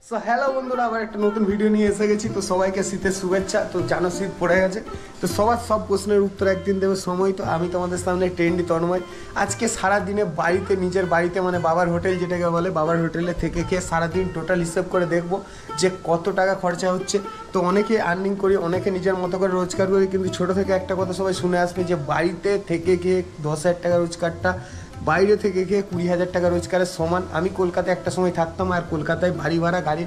So hello বন্ধুরা, আবার একটা নতুন ভিডিও নিয়ে এসে গেছি। তো সবাইকে শীতের শুভেচ্ছা। তো জানো শীত পড়ে গেছে, তো সবার সব প্রশ্নের উত্তর একদিন দেবে সময়। তো আমি তোমাদের সামনে ট্রেন্ডি তন্ময় আজকে সারাদিনে বাড়িতে, নিজের বাড়িতে মানে বাবার হোটেল যেটাকে বলে, বাবার হোটেলে থেকে খেয়ে সারাদিন টোটাল হিসেব করে দেখবো যে কত টাকা খরচা হচ্ছে। তো অনেকে আর্নিং করি, অনেকে নিজের মতো করে রোজগার করি, কিন্তু ছোটো থেকে একটা কথা সবাই শুনে আসবে যে বাড়িতে থেকে গিয়ে 10,000 টাকা রোজগারটা বাইরে থেকে গিয়ে 20,000 টাকা রোজগারের সমান। আমি কলকাতায় একটা সময় থাকতাম, আর কলকাতায় বাড়ি ভাড়া, গাড়ি,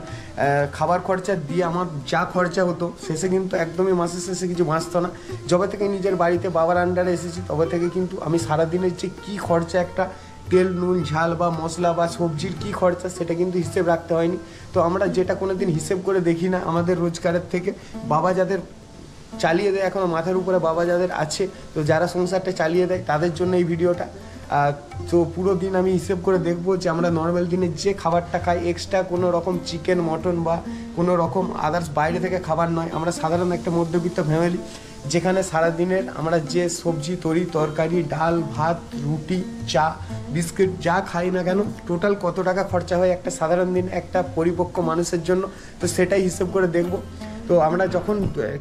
খাবার খরচা দিয়ে আমার যা খরচা হতো শেষে কিন্তু একদমই মাসের শেষে কিছু বাঁচতো না। যবে থেকে নিজের বাড়িতে বাবার আন্ডারে এসেছি তবে থেকে কিন্তু আমি সারাদিনের যে কী খরচা, একটা তেল নুন ঝাল বা মশলা বা সবজির কী খরচা সেটা কিন্তু হিসেব রাখতে হয়নি। তো আমরা যেটা কোনো দিন হিসেব করে দেখি না, আমাদের রোজগারের থেকে বাবা যাদের চালিয়ে দেয়, এখনও মাথার উপরে বাবা যাদের আছে, তো যারা সংসারটা চালিয়ে দেয় তাদের জন্য এই ভিডিওটা। তো পুরো দিন আমি হিসেব করে দেখবো যে আমরা নর্মাল দিনে যে খাবারটা খাই, এক্সট্রা কোনো রকম চিকেন মটন বা কোনো রকম আদার্স বাইরে থেকে খাবার নয়। আমরা সাধারণ একটা মধ্যবিত্ত ফ্যামিলি, যেখানে সারাদিনের আমরা যে সবজি তরকারি ডাল ভাত রুটি চা বিস্কিট যা খাই না কেন, টোটাল কত টাকা খরচা হয় একটা সাধারণ দিন একটা পরিপক্ক মানুষের জন্য, তো সেটাই হিসেব করে দেখবো। তো আমরা যখন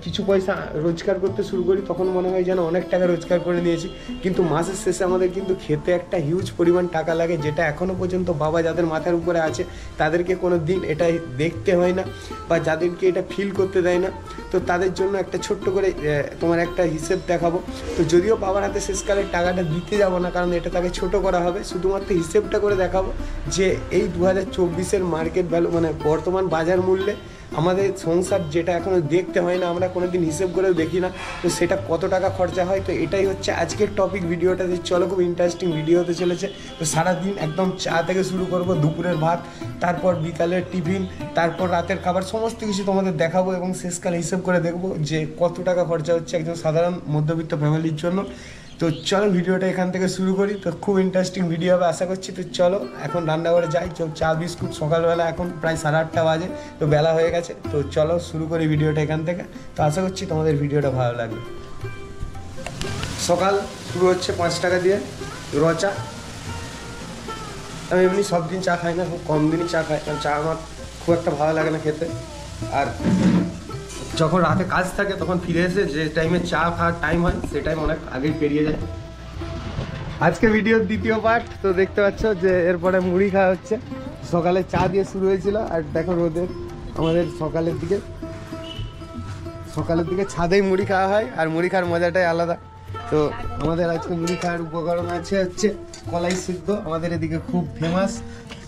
কিছু পয়সা রোজগার করতে শুরু করি তখন মনে হয় যেন অনেক টাকা রোজগার করে নিয়েছি, কিন্তু মাসের শেষে আমাদের কিন্তু খেতে একটা হিউজ পরিমাণ টাকা লাগে, যেটা এখনও পর্যন্ত বাবা যাদের মাথার উপরে আছে তাদেরকে কোনো দিন এটা দেখতে হয় না বা যাদেরকে এটা ফিল করতে দেয় না। তো তাদের জন্য একটা ছোট্ট করে তোমার একটা হিসেব দেখাবো। তো যদিও বাবার হাতে শেষকালে টাকাটা দিতে যাবো না, কারণ এটা তাকে ছোট করা হবে, শুধুমাত্র হিসেবটা করে দেখাবো যে এই 2024-এর মার্কেট ভ্যালু মানে বর্তমান বাজার মূল্যে আমাদের সংসার যেটা এখনও দেখতে হয় না, আমরা কোনো দিন হিসেব করেও দেখি না, তো সেটা কত টাকা খরচা হয়। তো এটাই হচ্ছে আজকের টপিক ভিডিওটাতে। চলো, খুব ইন্টারেস্টিং ভিডিও হতে চলেছে। তো সারাদিন একদম চা থেকে শুরু করব, দুপুরের ভাত, তারপর বিকালের টিফিন, তারপর রাতের খাবার, সমস্ত কিছু তোমাদের দেখাবো এবং শেষকালে হিসেব করে দেখবো যে কত টাকা খরচা হচ্ছে একজন সাধারণ মধ্যবিত্ত ফ্যামিলির জন্য। তো চলো ভিডিওটা এখান থেকে শুরু করি। তো খুব ইন্টারেস্টিং ভিডিও হবে আশা করছি। তো চলো এখন রান্নাঘরে যাই। চা বিস্কুট সকালবেলা, এখন প্রায় 8:30 বাজে, তো বেলা হয়ে গেছে। তো চলো শুরু করি ভিডিওটা এখান থেকে। তো আশা করছি তোমাদের ভিডিওটা ভালো লাগবে। সকাল শুরু হচ্ছে 5 টাকা দিয়ে র চা। আমি এমনি সব দিন চা খাই না, খুব কম দিনই চা খাই, কারণ চা আমার খুব একটা ভালো লাগে না খেতে। আর যখন রাতে কাজ থাকে তখন ফিরে এসে যে টাইমে চা খাওয়ার টাইম হয় সে টাইম অনেক আগেই পেরিয়ে যায়। আজকে ভিডিওর দ্বিতীয় পার্ট। তো দেখতে পাচ্ছ যে এরপরে মুড়ি খাওয়া হচ্ছে। সকালে চা দিয়ে শুরু হয়েছিল, আর দেখো রোদের আমাদের সকালের দিকে ছাদেই মুড়ি খাওয়া হয়, আর মুড়ি খাওয়ার মজাটাই আলাদা। তো আমাদের আজকে মুড়ি খাওয়ার উপকরণ হচ্ছে কলাই সিদ্ধ, আমাদের এদিকে খুব ফেমাস।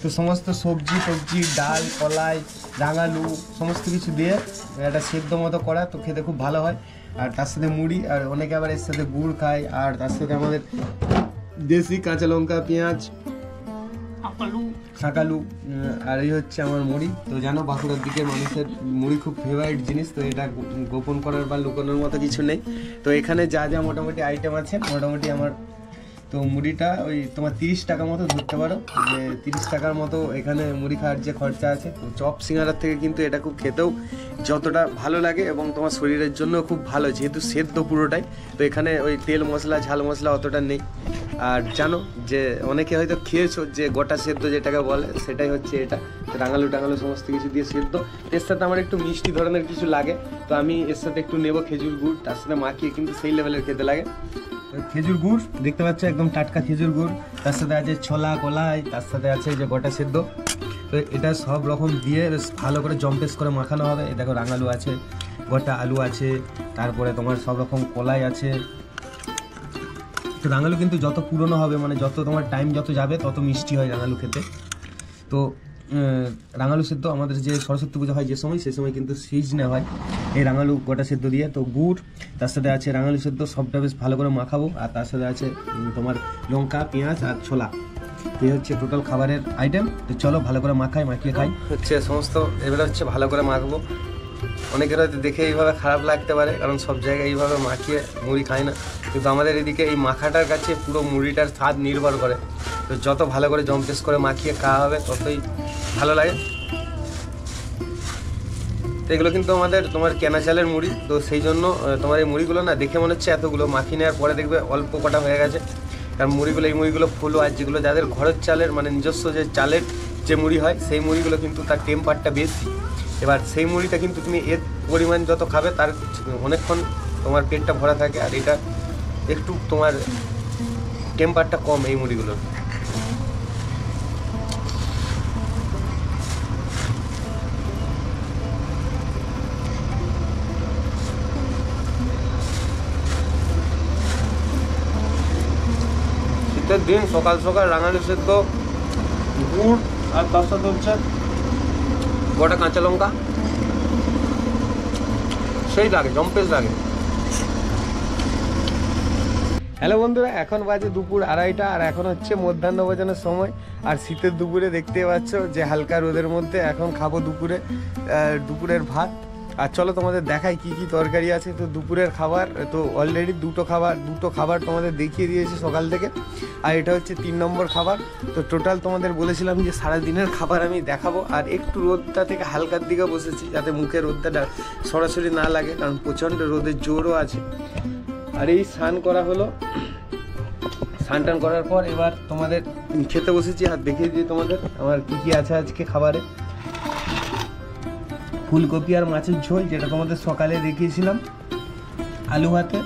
তো সমস্ত সবজি ডাল কলাই রাঙালু সমস্ত কিছু দিয়ে একটা সেদ্ধ মতো করা, তো খেতে খুব ভালো হয়। আর তার সাথে মুড়ি, আর অনেকে আবার এর সাথে গুড় খায়, আর তার সাথে আমাদের দেশি কাঁচা লঙ্কা পেঁয়াজ শাকালু, আর এই হচ্ছে আমার মুড়ি। তো জানো বাঁকুড়ার দিকের মানুষের মুড়ি খুব ফেভারিট জিনিস, তো এটা গোপন করার বা লুকানোর মতো কিছু নেই। তো এখানে যা যা মোটামুটি আইটেম আছে, মোটামুটি আমার তো মুড়িটা ওই তোমার 30 টাকা মতো ধরতে পারো, যে 30 টাকার মতো এখানে মুড়ি খাওয়ার যে খরচা আছে। তো চপ সিঙ্গারার থেকে কিন্তু এটা খুব খেতেও যতটা ভালো লাগে এবং তোমার শরীরের জন্য খুব ভালো, যেহেতু সেদ্ধ পুরোটাই। তো এখানে ওই তেল মশলা ঝাল মশলা অতটা নেই। আর জানো যে অনেকে হয়তো খেয়েছো যে গোটা সেদ্ধ যেটাকে বলে, সেটাই হচ্ছে এটা। রাঙালু টাঙালু সমস্ত কিছু দিয়ে সেদ্ধ। এর সাথে আমার একটু মিষ্টি ধরনের কিছু লাগে, তো আমি এর সাথে একটু নেবো খেজুর গুড়, তার সাথে মাখিয়ে কিন্তু সেই লেভেলের খেতে লাগে। খেজুর গুড় দেখতে পাচ্ছ, একদম টাটকা খেজুর গুড়, তার সাথে আছে ছোলা কলাই, তার সাথে আছে যে গোটা সেদ্ধ। তো এটা সব রকম দিয়ে ভালো করে জম্পেস করে মাখানো হবে। দেখো রাঙালু আছে, গোটা আলু আছে, তারপরে তোমার সব রকম কলাই আছে। তো রাঙালু কিন্তু যত পুরনো হবে, মানে যত তোমার টাইম যত যাবে তত মিষ্টি হয় রাঙালু খেতে। তো রাঙালু সেদ্ধ আমাদের যে সরস্বতী পুজো হয় যে সময়, সে সময় কিন্তু সিজনে হয় এই রাঙালু গোটা সেদ্ধ দিয়ে। তো গুড়, তার সাথে আছে রাঙালু সেদ্ধ, সবটা বেশ ভালো করে মাখাবো। আর তার সাথে আছে তোমার লঙ্কা পেঁয়াজ আর ছোলা। এই হচ্ছে টোটাল খাবারের আইটেম। তো চলো ভালো করে মাখিয়ে খাই হচ্ছে সমস্ত। এবারে হচ্ছে ভালো করে মাখবো। অনেকের হয়তো দেখে এইভাবে খারাপ লাগতে পারে, কারণ সব জায়গায় এইভাবে মাখিয়ে মুড়ি খায় না, কিন্তু আমাদের এদিকে এই মাখাটার কাছে পুরো মুড়িটার স্বাদ নির্ভর করে। তো যত ভালো করে জম্পেস করে মাখিয়ে খাওয়া হবে ততই ভালো লাগে। তো এগুলো কিন্তু আমাদের তোমার কেনা চালের মুড়ি, তো সেই জন্য তোমার এই মুড়িগুলো না দেখে মনে হচ্ছে এতগুলো, মাখিয়ে নেওয়ার পরে দেখবে অল্প কটা হয়ে গেছে। কারণ এই মুড়িগুলো ফুলো, আর যেগুলো যাদের ঘরের চালের মানে নিজস্ব যে চালের যে মুড়ি হয় সেই মুড়িগুলো কিন্তু তার টেম্পারটা বেশি। এবার সেই মুড়িটা কিন্তু তুমি এর পরিমাণ যত খাবে তার অনেকক্ষণ তোমার পেটটা ভরা থাকে, আর এটা একটু তোমার টেম্পারটা কম এই মুড়িগুলোর। শীতের দিন সকাল সকাল রাঙালি সেদ্ধ, গুড়, আর তার সাথে হচ্ছে গোটা কাঁচা লঙ্কা, সেই লাগে, জম্পেশ লাগে। হ্যালো বন্ধুরা, এখন বাজে দুপুর 2:30 আর এখন হচ্ছে মধ্যাহ্ন ভোজনের সময়। আর শীতের দুপুরে দেখতে পাচ্ছ যে হালকা রোদের মধ্যে এখন খাবো দুপুরের ভাত। আর চলো তোমাদের দেখাই কি কি তরকারি আছে। তো দুপুরের খাবার তো অলরেডি দুটো খাবার তোমাদের দেখিয়ে দিয়েছি সকাল থেকে, আর এটা হচ্ছে 3 নম্বর খাবার। তো টোটাল তোমাদের বলেছিলাম যে সারাদিনের খাবার আমি দেখাবো। আর একটু রোদটা থেকে হালকার দিকে বসেছি যাতে মুখে রোদটা সরাসরি না লাগে, কারণ প্রচণ্ড রোদের জোরও আছে। আর এই স্নান করা হলো, স্নান টান করার পর এবার তোমাদের খেতে বসেছি। আর দেখিয়ে দিই তোমাদের আমার কি কি আছে আজকে খাবারে। ফুলকপি আর মাছের ঝোল, যেটা তোমাদের সকালে দেখিয়েছিলাম, আলু ভাতে।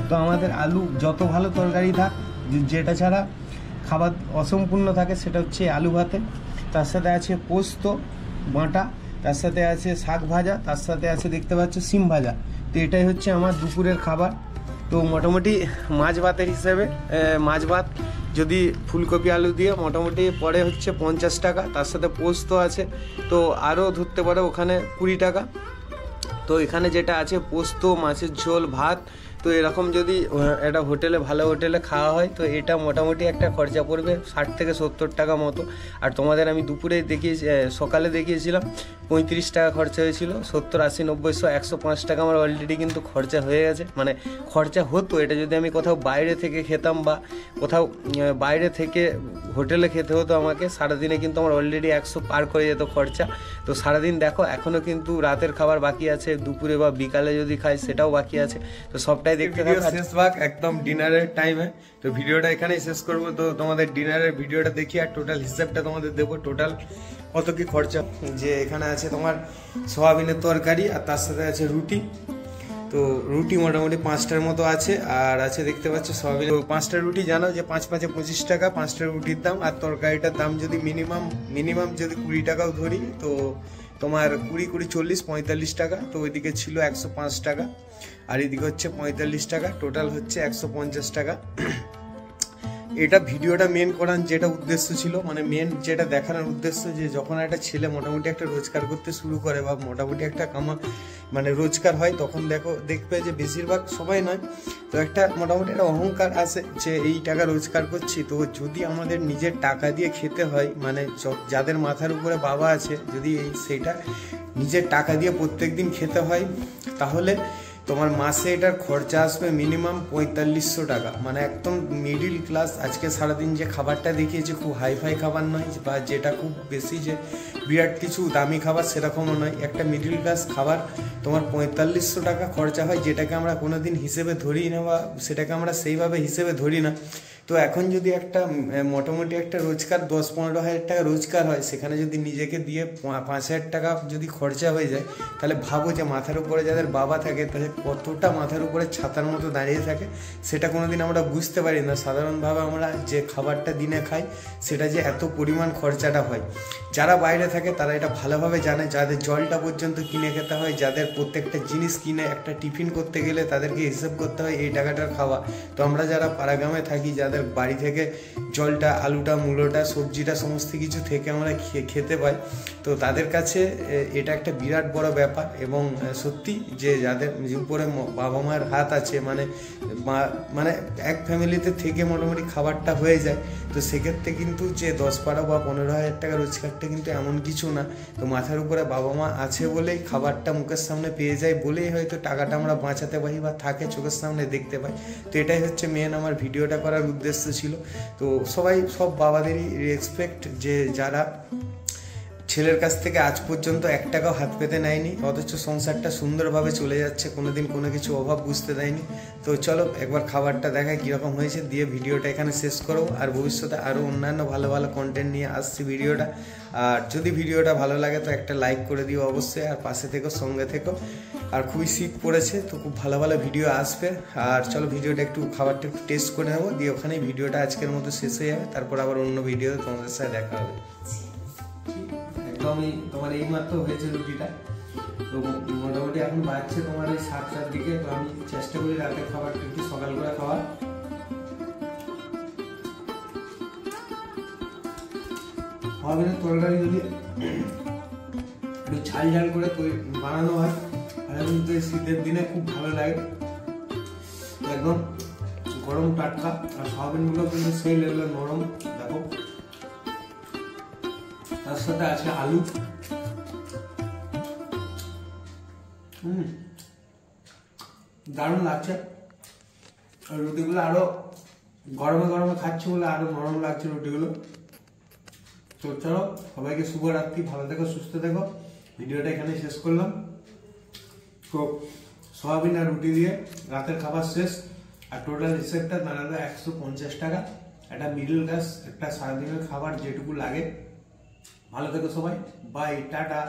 তো আমাদের আলু যত ভালো তরকারি থাক, যেটা ছাড়া খাবার অসম্পূর্ণ থাকে সেটা হচ্ছে আলু ভাতে। তার সাথে আছে পোস্ত বাটা, তার সাথে আছে শাক ভাজা, তার সাথে আছে দেখতে পাচ্ছ সিম ভাজা। তো এটাই হচ্ছে আমার দুপুরের খাবার। তো মোটামুটি মাছ ভাতের হিসেবে মাছ ভাত যদি ফুলকপি আলু দিয়ে মোটামুটি পড়ে হচ্ছে 50 টাকা, তার সাথে পোস্ত আছে তো আরও ধরতে পারে ওখানে 20 টাকা। তো এখানে যেটা আছে পোস্ত, মাছের ঝোল, ভাত, তো এরকম যদি একটা হোটেলে, ভালো হোটেলে খাওয়া হয় তো এটা মোটামুটি একটা খরচা পড়বে 60 থেকে 70 টাকা মতো। আর তোমাদের আমি দুপুরে সকালে দেখিয়েছিলাম 35 টাকা খরচা হয়েছিল। 70, 80, 90, 100, 105 টাকা আমার অলরেডি কিন্তু খরচা হয়ে গেছে। মানে খরচা হতো, এটা যদি আমি কোথাও বাইরে থেকে খেতাম বা কোথাও বাইরে থেকে হোটেলে খেতে হতো আমাকে, সারাদিনে কিন্তু আমার অলরেডি 100 পার করে যেত খরচা। তো সারাদিন দেখো এখনও কিন্তু রাতের খাবার বাকি আছে, দুপুরে বা বিকালে যদি খাই সেটাও বাকি আছে। তো সবটাই দেখতে থাকো। শেষ ভাগ একদম ডিনারের টাইমে, তো ভিডিওটা এখানেই শেষ করব। তো তোমাদের ডিনারের ভিডিওটা দেখি আর টোটাল হিসাবটা তোমাদের দেবো, টোটাল কত কি খরচা। যে এখানে আছে তোমার সোয়াবিনের তরকারি আর তার সাথে আছে রুটি। তো রুটি মোটামুটি 5টার মতো আছে, আর আছে দেখতে পাচ্ছ সোয়াবিন। 5টা রুটি জানো যে 5 5 25 টাকা 5টা রুটির দাম। আর তরকারিটার দাম যদি মিনিমাম যদি 20 টাকাও ধরি তো তোমার 20, 40, 45 টাকা। তো ওইদিকে ছিল 105 টাকা, আর এদিকে হচ্ছে 45 টাকা, টোটাল হচ্ছে 150 টাকা। এটা ভিডিওটা মেন করার যেটা উদ্দেশ্য ছিল, মানে মেন যেটা দেখানোর উদ্দেশ্য, যে যখন একটা ছেলে মোটামুটি একটা রোজগার করতে শুরু করে বা মোটামুটি একটা মানে রোজগার হয়, তখন দেখবে যে বেশিরভাগ সবাই নয় তো একটা মোটামুটি একটা অহংকার আসে যে এই টাকা রোজগার করছি। তো যদি আমাদের নিজের টাকা দিয়ে খেতে হয়, মানে যাদের মাথার উপরে বাবা আছে, যদি সেইটা নিজের টাকা দিয়ে প্রত্যেকদিন খেতে হয়, তাহলে তোমার মাসে এটার খরচা আসবে মিনিমাম 4500 টাকা। মানে একদম মিডিল ক্লাস। আজকে সারাদিন যে খাবারটা দেখিয়েছে খুব হাইফাই খাবার নয়, বা যেটা খুব বেশি যে বিরাট কিছু দামি খাবার সেরকমও নয়। একটা মিডিল ক্লাস খাবার তোমার 4500 টাকা খরচা হয়, যেটাকে আমরা কোনোদিন হিসেবে ধরি না, বা সেটাকে আমরা সেইভাবে হিসেবে ধরি না। তো এখন যদি একটা মোটামুটি একটা রোজগার 10-15 হাজার টাকা রোজগার হয়, সেখানে যদি নিজেকে দিয়ে 5,000 টাকা যদি খরচা হয়ে যায়, তাহলে ভাবো যে মাথার উপরে যাদের বাবা থাকে তাদের কতটা মাথার উপরে ছাতার মতো দাঁড়িয়ে থাকে, সেটা কোনোদিন আমরা বুঝতে পারি না। সাধারণভাবে আমরা যে খাবারটা দিনে খাই সেটা যে এত পরিমাণ খরচাটা হয়, যারা বাইরে থাকে তারা এটা ভালোভাবে জানে। যাদের জলটা পর্যন্ত কিনে খেতে হয়, যাদের প্রত্যেকটা জিনিস কিনে একটা টিফিন করতে গেলে তাদেরকে হিসেব করতে হয় এই টাকাটার খাওয়া। তো আমরা যারা পাড়াগ্রামে থাকি, যাদের বাড়ি থেকে জলটা, আলুটা, মূলোটা, সবজিটা সমস্ত কিছু থেকে আমরা খেতে পাই, তো তাদের কাছে এটা একটা বিরাট বড় ব্যাপার। এবং সত্যি যে যাদের উপরে বাবা মার হাত আছে, মানে এক ফ্যামিলিতে থেকে মোটামুটি খাবারটা হয়ে যায়, তো সেক্ষেত্রে কিন্তু যে 10-12 বা 15 হাজার টাকা রোজগারটা কিন্তু এমন কিছু না। তো মাথার উপরে বাবা মা আছে বলেই, খাবারটা মুখের সামনে পেয়ে যায় বলেই হয়তো টাকাটা আমরা বাঁচাতে পারি বা থাকে চোখের সামনে দেখতে পাই। তো এটাই হচ্ছে মেন আমার ভিডিওটা করার উদ্দেশ্য ছিল। তো সব বাবাদেরই রেসপেক্ট, যে যারা ছেলের কাছ থেকে আজ পর্যন্ত 1 টাকাও হাত পেতে নেয়নি, অথচ সংসারটা সুন্দরভাবে চলে যাচ্ছে, কোনোদিন কোনো কিছু অভাব বুঝতে দেয়নি। তো চলো একবার খাবারটা দেখায় কীরকম হয়েছে, দিয়ে ভিডিওটা এখানে শেষ করো। আর ভবিষ্যতে আরও অন্যান্য ভালো ভালো কন্টেন্ট নিয়ে আসছি ভিডিওটা। আর যদি ভিডিওটা ভালো লাগে তো একটা লাইক করে দিও অবশ্যই, আর পাশে থেকো, সঙ্গে থেকো। আর খুবই শীত পড়েছে, তো খুব ভালো ভালো ভিডিও আসবে। আর চলো ভিডিওটা একটু খাবারটা একটু টেস্ট করে নেবো, দিয়ে ওখানেই ভিডিওটা আজকের মতো শেষ হয়ে যাবে। তারপর আবার অন্য ভিডিওতে তোমাদের সাথে দেখা হবে। একদমই তোমার এইমাত্র হয়েছে রুটিটা, তো মোটামুটি এখন বাজছে তোমার এই 7টার দিকে। তো আমি চেষ্টা করি রাতের খাবারটা একটু সকাল করে খাওয়ার। সয়াবিনের তরকারি যদি একটু ঝাল ঝাল করে বানানো হয় তাহলে কিন্তু এই শীতের দিনে খুব ভালো লাগে। একদম গরম টাটকা, আর সয়াবিনগুলো কিন্তু সেই লেভেলে নরম। দেখো তার সাথে আছে আলু। দারুণ লাগছে। আর রুটিগুলো আরো গরমে গরমে খাচ্ছি বলে আরো নরম লাগছে রুটিগুলো। তো চলো সবাইকে শুভরাত্রি, ভালো থেকো, সুস্থ থেকো। ভিডিওটা এখানে শেষ করলাম। তো সয়াবিন আর রুটি দিয়ে রাতের খাবার শেষ। আর টোটাল হিসেবটা দাঁড়ালো 150 টাকা। একটা মিডল ক্লাস একটা সারাদিনের খাবার যেটুকু লাগে। ভালো থেকো সবাই, বাই, টাটা।